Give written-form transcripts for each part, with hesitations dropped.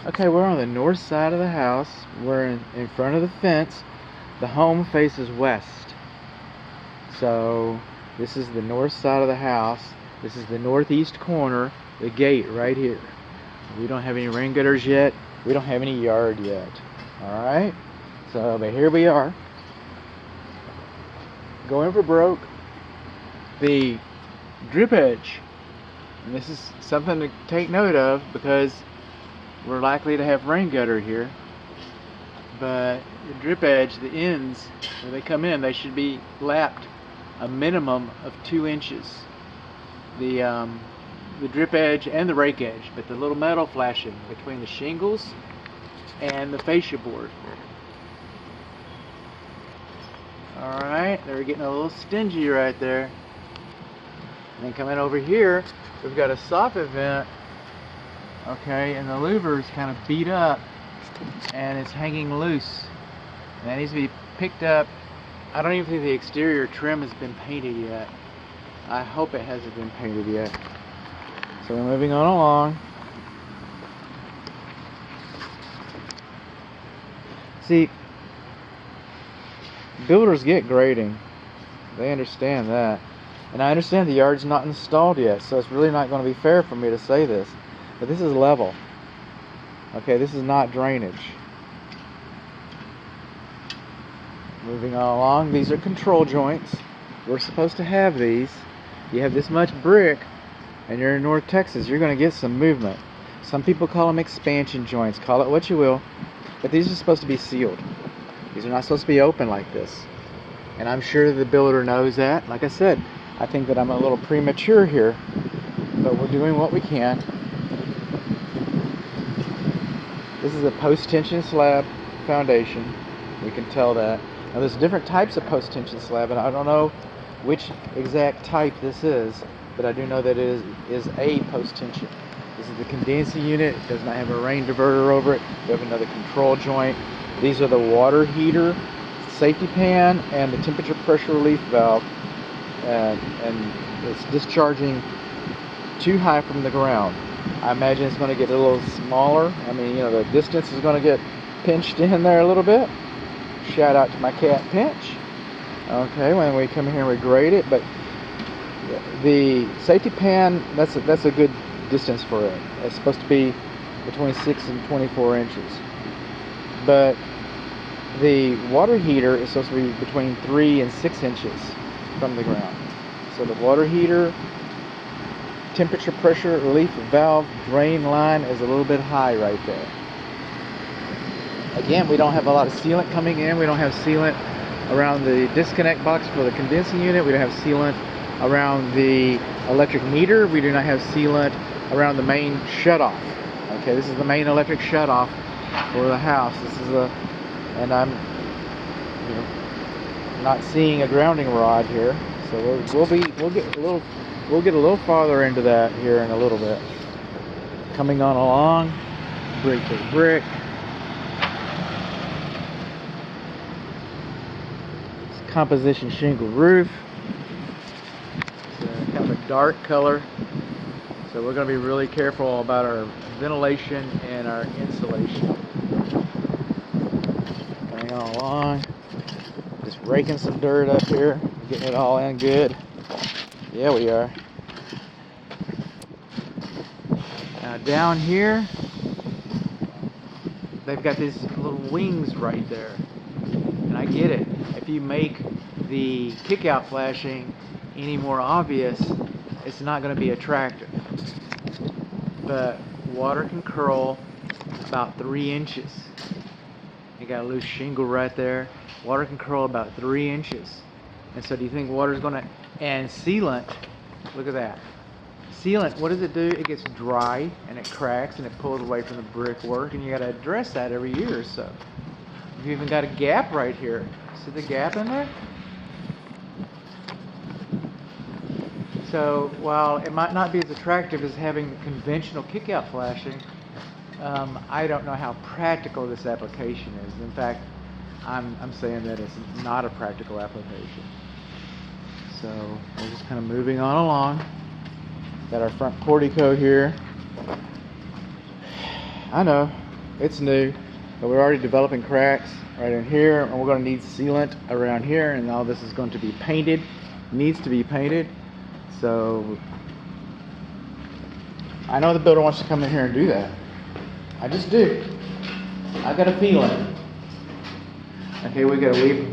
Okay, we're on the north side of the house. We're in front of the fence. The home faces west. So this is the north side of the house. This is the northeast corner, the gate right here. We don't have any rain gutters yet. We don't have any yard yet. Alright? So, but here we are. Going for broke. The drip edge. And this is something to take note of because we're likely to have rain gutter here. But the drip edge, the ends, where they come in, they should be lapped a minimum of 2 inches. The drip edge and the rake edge, but the little metal flashing between the shingles and the fascia board. Alright, they're getting a little stingy right there. And then coming over here, we've got a soffit vent. Okay, and the louver's kind of beat up and it's hanging loose. And that needs to be picked up. I don't even think the exterior trim has been painted yet. I hope it hasn't been painted yet. So we're moving on along. See, builders get grading. They understand that. And I understand the yard's not installed yet, so it's really not going to be fair for me to say this. But this is level. Okay, this is not drainage. Moving on along, these are control joints. We're supposed to have these. You have this much brick, and you're in North Texas, you're going to get some movement. Some people call them expansion joints. Call it what you will. But these are supposed to be sealed. These are not supposed to be open like this. And I'm sure the builder knows that. Like I said, I think that I'm a little premature here, but we're doing what we can. This is a post-tension slab foundation. We can tell that. Now there's different types of post-tension slab, and I don't know which exact type this is, but I do know that it is a post-tension. This is the condensing unit. It does not have a rain diverter over it. We have another control joint. These are the water heater, safety pan, and the temperature pressure relief valve. And it's discharging too high from the ground. I imagine it's going to get a little smaller. I mean, you know, the distance is going to get pinched in there a little bit. Shout out to my cat Pinch. Okay, when we come here and we grade it, but the safety pan, that's a good distance for it. It's supposed to be between 6 and 24 inches. But the water heater is supposed to be between 3 and 6 inches from the ground. So the water heater, temperature pressure relief valve drain line is a little bit high right there. Again, we don't have a lot of sealant coming in. We don't have sealant around the disconnect box for the condensing unit. We don't have sealant around the electric meter. We do not have sealant around the main shutoff. Okay, this is the main electric shutoff for the house. This is and I'm, you know, not seeing a grounding rod here. So we'll get a little farther into that here in a little bit. Coming on along, brick to brick. It's composition shingle roof. It's kind of a dark color. So we're going to be really careful about our ventilation and our insulation. Coming on along. Just raking some dirt up here. Getting it all in good. Yeah, we are. Now down here, they've got these little wings right there. And I get it. If you make the kick-out flashing any more obvious, it's not going to be attractive. But water can curl about 3 inches. You got a loose shingle right there. Water can curl about 3 inches. And so do you think water's going to... And sealant, look at that. Sealant, what does it do? It gets dry and it cracks and it pulls away from the brickwork, and you got to address that every year or so. You've even got a gap right here. See the gap in there? So while it might not be as attractive as having conventional kick-out flashing, I don't know how practical this application is. In fact, I'm saying that it's not a practical application. So we're just kind of moving on along. Got our front portico here. I know, It's new, but we're already developing cracks right in here, and we're going to need sealant around here, and all this is going to be painted. Needs to be painted. So I know the builder wants to come in here and do that. I just do. I got a feeling. Okay, we got a weep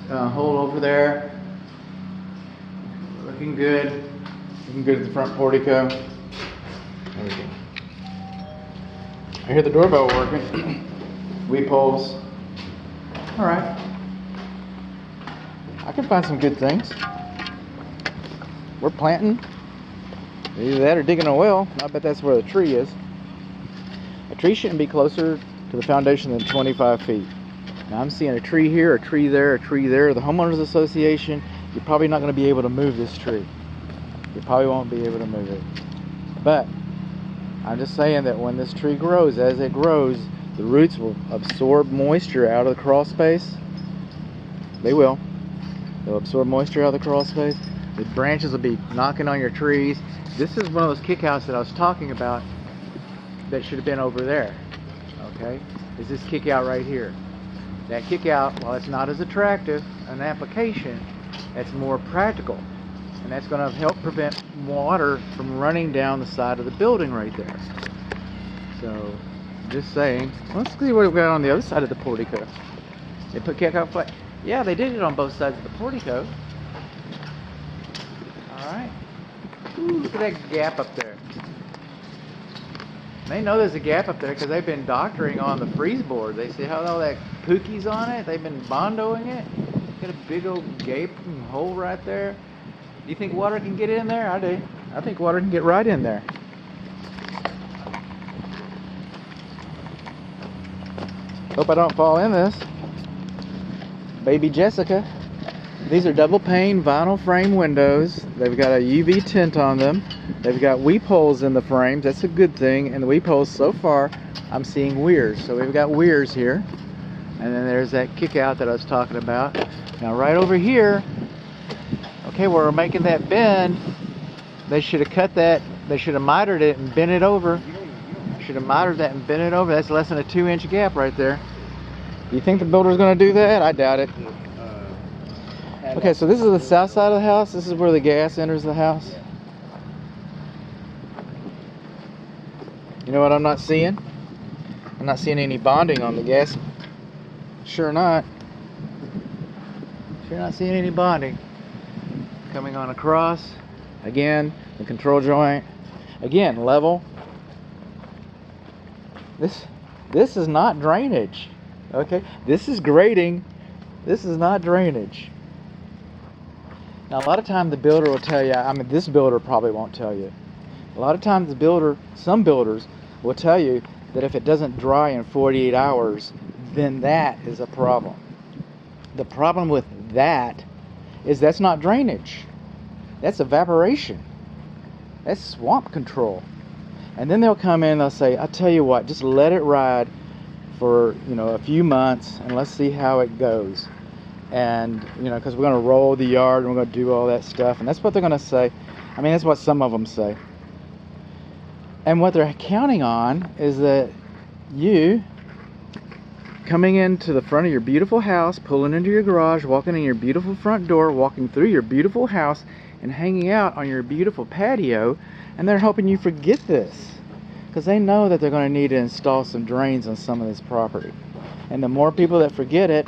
hole over there. Looking good. Looking good at the front portico. There we go. I hear the doorbell working. Weep holes. All right. I can find some good things. We're planting. Either that or digging a well. I bet that's where the tree is. A tree shouldn't be closer to the foundation than 25 feet. Now I'm seeing a tree here, a tree there, a tree there. The homeowners association, you're probably not going to be able to move this tree. You probably won't be able to move it. But I'm just saying that when this tree grows, as it grows, the roots will absorb moisture out of the crawl space. They will. They'll absorb moisture out of the crawl space. The branches will be knocking on your trees. This is one of those kickouts that I was talking about that should have been over there. Okay? Is this kickout right here. That kickout, while it's not as attractive an application, that's more practical. And that's going to help prevent water from running down the side of the building right there. So, just saying. Let's see what we've got on the other side of the portico. They put kickout flat. Yeah, they did it on both sides of the portico. Alright. Look at that gap up there. They know there's a gap up there because they've been doctoring on the freeze board. They see how all that pookie's on it. They've been bondoing it. Got a big old gaping hole right there. Do you think water can get in there? I do. I think water can get right in there. Hope I don't fall in this. Baby Jessica. These are double pane vinyl frame windows. They've got a UV tint on them. They've got weep holes in the frames. That's a good thing. And the weep holes, so far, I'm seeing weirs. So we've got weirs here. And then there's that kick out that I was talking about. Now right over here, okay, where we're making that bend, they should have cut that. They should have mitered it and bent it over. Should have mitered that and bent it over. That's less than a 2-inch gap right there. Do you think the builder's going to do that? I doubt it. Okay, so this is the south side of the house. This is where the gas enters the house. You know what I'm not seeing? I'm not seeing any bonding on the gas. Sure not. Sure not seeing any bonding. Coming on across. Again, the control joint. Again, level. This is not drainage. Okay? This is grading. This is not drainage. Now, a lot of times the builder will tell you, I mean, this builder probably won't tell you. A lot of times the builder, some builders will tell you that if it doesn't dry in 48 hours, then that is a problem. The problem with that is that's not drainage. That's evaporation. That's swamp control. And then they'll come in and they'll say, I tell you what, just let it ride for, a few months and let's see how it goes. And, because we're going to roll the yard and we're going to do all that stuff. And that's what they're going to say. I mean, that's what some of them say. And what they're counting on is that you coming into the front of your beautiful house, pulling into your garage, walking in your beautiful front door, walking through your beautiful house, and hanging out on your beautiful patio, and they're hoping you forget this. Because they know that they're going to need to install some drains on some of this property. And the more people that forget it,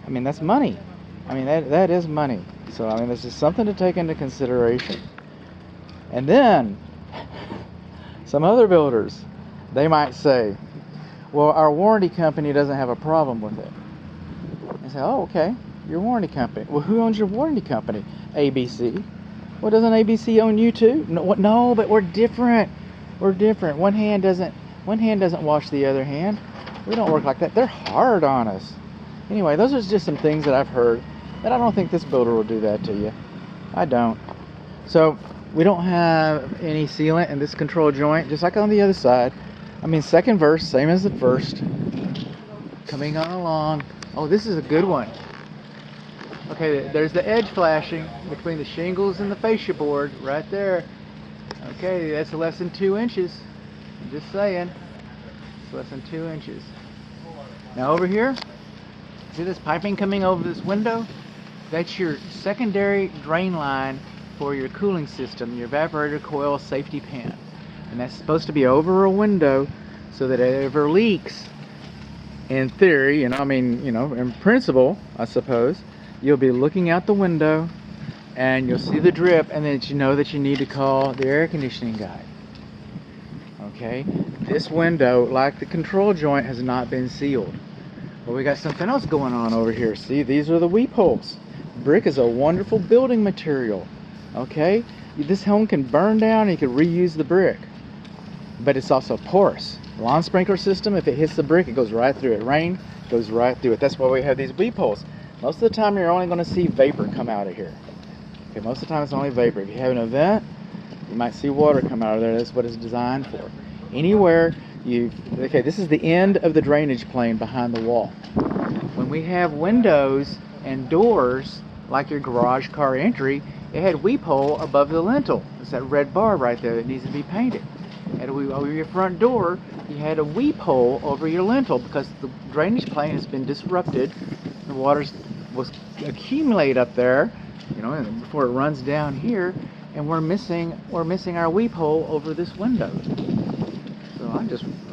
I mean, that's money. I mean, that is money. So, I mean, this is something to take into consideration. And then, some other builders, they might say, well, our warranty company doesn't have a problem with it. I say, oh, okay, your warranty company. Well, who owns your warranty company? ABC. Well, doesn't ABC own you too? No, but we're different. We're different. One hand doesn't wash the other hand. We don't work like that. They're hard on us. Anyway, those are just some things that I've heard, but I don't think this builder will do that to you. I don't. So, we don't have any sealant in this control joint, just like on the other side. I mean, second verse, same as the first. Coming on along. Oh, this is a good one. Okay, there's the edge flashing between the shingles and the fascia board right there. Okay, that's less than 2 inches. I'm just saying. less than 2 inches. Now over here, see this piping coming over this window? That's your secondary drain line for your cooling system, your evaporator coil safety pan. And that's supposed to be over a window so that it ever leaks, in theory, I mean, in principle, I suppose, you'll be looking out the window and you'll see the drip, and then you know that you need to call the air conditioning guy. Okay, this window, like the control joint, has not been sealed. But we got something else going on over here. See, these are the weep holes. Brick is a wonderful building material. Okay, this home can burn down and you can reuse the brick, but it's also porous. Lawn sprinkler system, if it hits the brick, it goes right through it. Rain goes right through it. That's why we have these weep holes. Most of the time you're only going to see vapor come out of here. Okay, most of the time it's only vapor. If you have an event, you might see water come out of there. That's what it's designed for. Anywhere okay, this is the end of the drainage plane behind the wall. When we have windows and doors, like your garage car entry, it had weep hole above the lintel. It's that red bar right there that needs to be painted. And over your front door, you had a weep hole over your lintel because the drainage plane has been disrupted. The water was accumulate up there, before it runs down here, and we're missing our weep hole over this window. So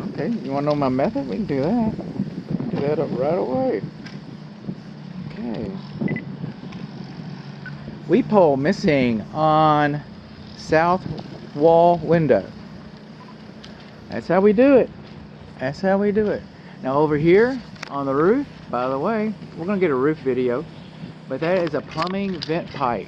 okay, you want to know my method? We can do that. Do that up right away. Okay. Weep hole missing on south wall window. That's how we do it. That's how we do it. Now over here on the roof, by the way, we're going to get a roof video, but that is a plumbing vent pipe.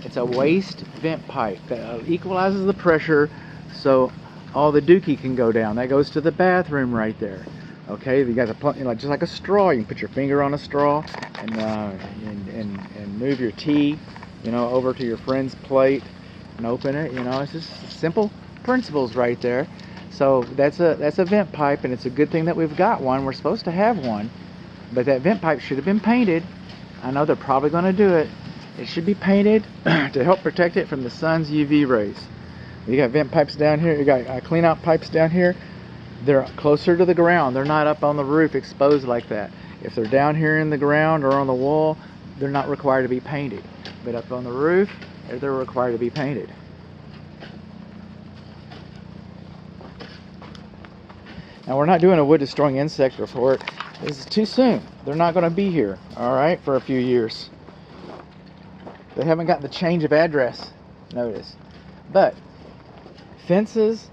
It's a waste vent pipe that equalizes the pressure so all the dookie can go down. That goes to the bathroom right there. Okay, you got just like a straw. You can put your finger on a straw and move your tea, over to your friend's plate and open it. It's just simple principles right there. So that's a vent pipe, and it's a good thing that we've got one. We're supposed to have one, but that vent pipe should have been painted. I know they're probably going to do it. It should be painted to help protect it from the sun's UV rays. You got vent pipes down here. You got clean out pipes down here. They're closer to the ground. They're not up on the roof exposed like that. If they're down here in the ground or on the wall, they're not required to be painted. But up on the roof, they're required to be painted. Now we're not doing a wood destroying insect report. This is too soon. They're not going to be here, all right, for a few years. They haven't got the change of address notice. But fences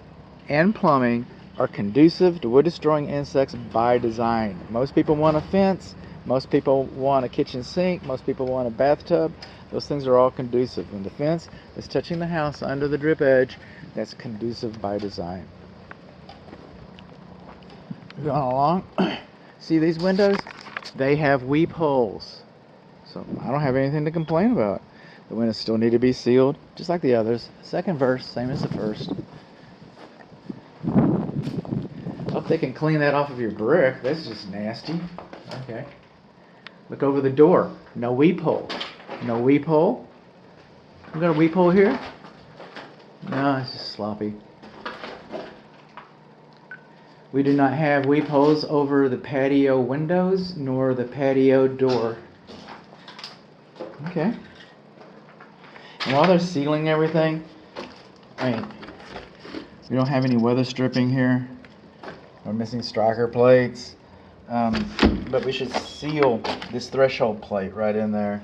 and plumbing are conducive to wood destroying insects by design. Most people want a fence. Most people want a kitchen sink. Most people want a bathtub. Those things are all conducive. When the fence is touching the house under the drip edge, that's conducive by design. Going along, see these windows? They have weep holes. So I don't have anything to complain about. The windows still need to be sealed, just like the others. Second verse, same as the first. Hope they can clean that off of your brick. That's just nasty. Okay. Look over the door. No weep hole. No weep hole. We got a weep hole here? No, it's just sloppy. We do not have weep holes over the patio windows nor the patio door. Okay. And while they're sealing everything, we don't have any weather stripping here. We're missing striker plates. But we should seal this threshold plate right in there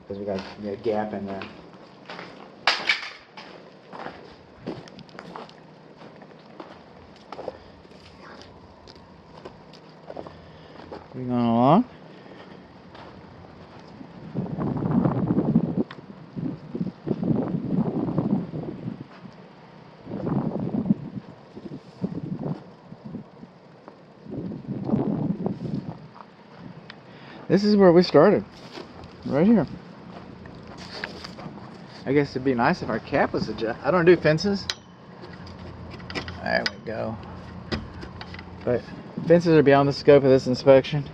because we got a gap in there. Going along. This is where we started, right here. I guess it'd be nice if our cap was adjusted. I don't do fences. There we go. But fences are beyond the scope of this inspection.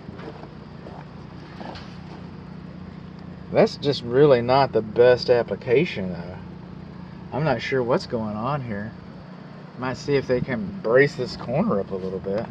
That's just really not the best application, though. I'm not sure what's going on here. Might see if they can brace this corner up a little bit.